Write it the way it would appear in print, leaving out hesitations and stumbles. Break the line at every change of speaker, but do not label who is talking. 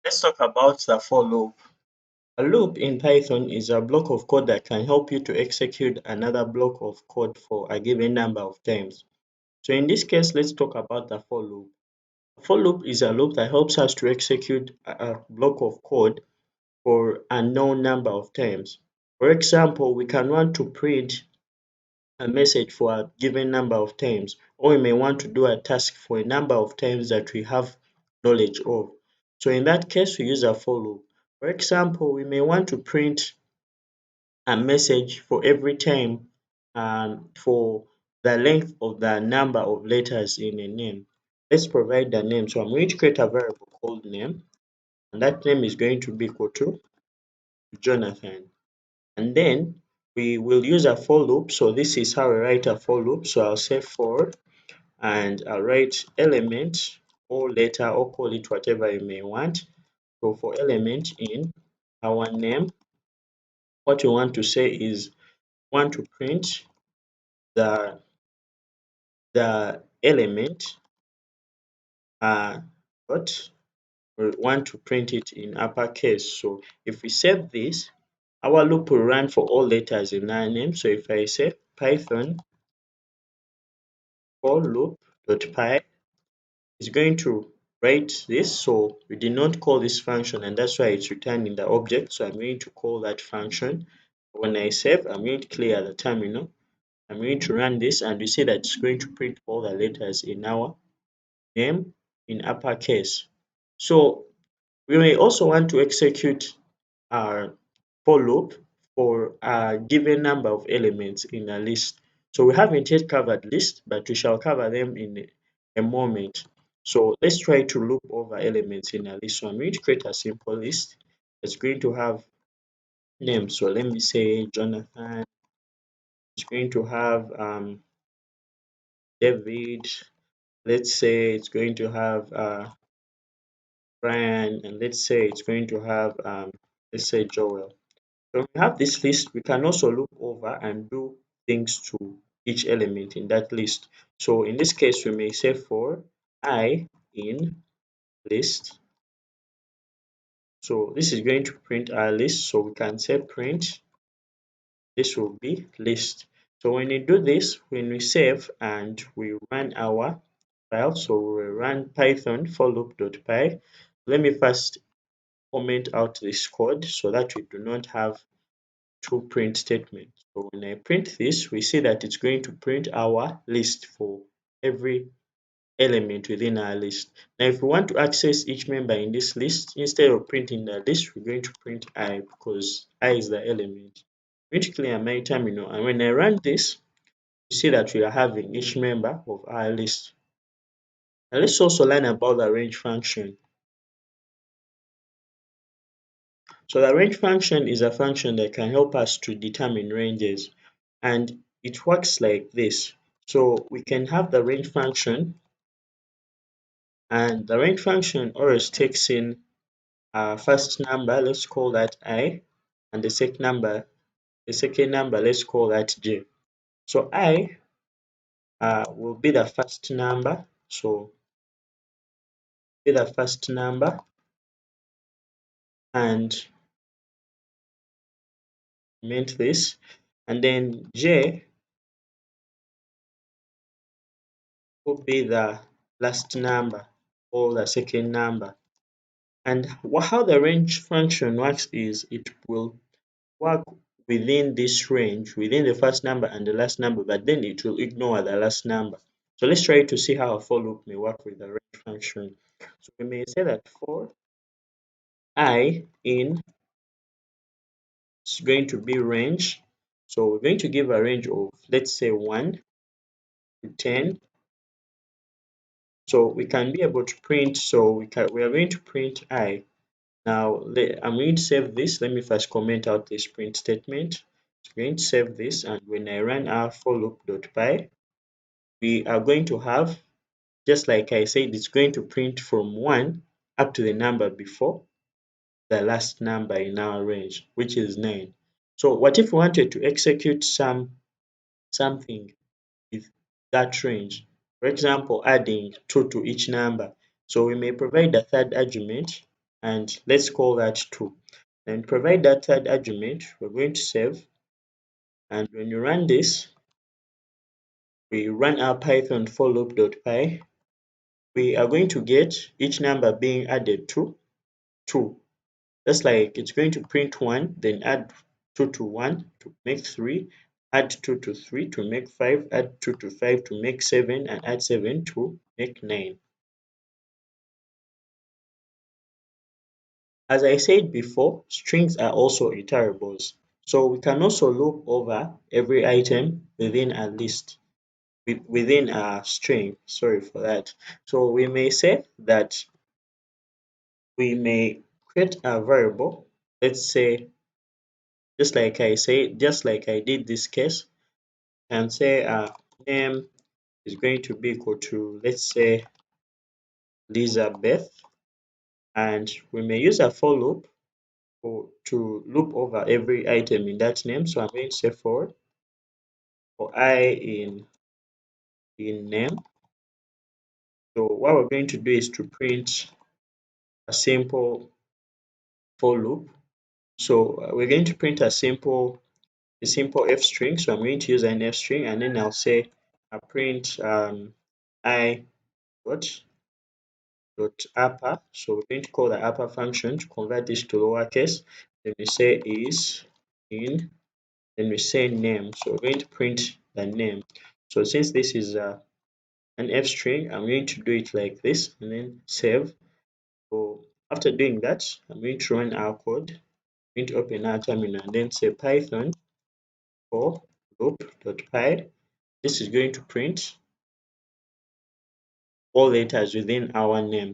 Let's talk about the for loop. A loop in Python is a block of code that can help you to execute another block of code for a given number of times. So in this case, let's talk about the for loop. A for loop is a loop that helps us to execute a block of code for a known number of times. For example, we can want to print a message for a given number of times, or we may want to do a task for a number of times that we have knowledge of. So in that case, we use a for loop. For example, we may want to print a message for every time for the length of the number of letters in a name. Let's provide the name. So I'm going to create a variable called name, and that name is going to be equal to Jonathan. And then we will use a for loop. So this is how I write a for loop. So I'll say for and I'll write element or letter or call it whatever you may want. So for element in our name, what we want to say is want to print the element but we want to print it in uppercase. So if we save this, our loop will run for all letters in our name. So if I say python for loop.py, it's going to write this. So we did not call this function, and that's why it's returned in the object. So I'm going to call that function. When I save, I'm going to clear the terminal. I'm going to run this, and we see that it's going to print all the letters in our name in uppercase. So we may also want to execute our for loop for a given number of elements in a list. So we haven't yet covered list, but we shall cover them in a moment. So let's try to loop over elements in a list. So I'm going to create a simple list. It's going to have names. So let me say Jonathan. It's going to have David. Let's say it's going to have Brian, and let's say it's going to have let's say Joel. When we have this list, we can also loop over and do things to each element in that list. So in this case, we may say for I in list. So this is going to print our list. So we can say print, this will be list. So when we do this, when we save and we run our file, so we run python for loop.py. Let me first comment out this code so that we do not have two print statements. So when I print this, we see that it's going to print our list for every element within our list. Now, if we want to access each member in this list, instead of printing the list, we're going to print I because I is the element. I'm going to clear my terminal, and when I run this, you see that we are having each member of our list. Now, let's also learn about the range function. So the range function is a function that can help us to determine ranges, and it works like this. So we can have the range function, and the range function always takes in our first number, let's call that I, and the second number, let's call that J. So I will be the first number, so be the first number, and meant this, and then J will be the last number or the second number. And how the range function works is it will work within this range, within the first number and the last number, but then it will ignore the last number. So let's try to see how a for loop may work with the range function. So we may say that for I in is going to be range. So we're going to give a range of, let's say, 1 to 10. So we can be able to print, so we are going to print I. Now I'm going to save this. Let me first comment out this print statement. So I'm going to save this, and when I run our for loop.py, we are going to have, just like I said, it's going to print from 1 up to the number before the last number in our range, which is 9. So what if we wanted to execute something with that range? For example, adding 2 to each number. So we may provide a third argument, and let's call that 2. Then provide that third argument. We're going to save, and when you run this, we run our python for loop.py. We are going to get each number being added to 2. Just like it's going to print 1, then add 2 to 1 to make 3, add 2 to 3 to make 5, add 2 to 5 to make 7, and add 7 to make 9. As I said before, strings are also iterables. So we can also loop over every item within a list, within a string. Sorry for that. So we may say that we may create a variable. Let's say, just like I did this case, and say name is going to be equal to, let's say, Elizabeth, and we may use a for loop to loop over every item in that name. So I'm going to say for I in name. So what we're going to do is to print a simple for loop. So we're going to print a simple f string. So I'm going to use an f string, and then I'll say I print I dot upper. So we're going to call the upper function to convert this to lowercase. Then we say is in, then we say name. So we're going to print the name. So since this is an f string, I'm going to do it like this and then save. So after doing that, I'm going to run our code. I'm going to open our terminal and then say python for loop.py. This is going to print all letters within our name.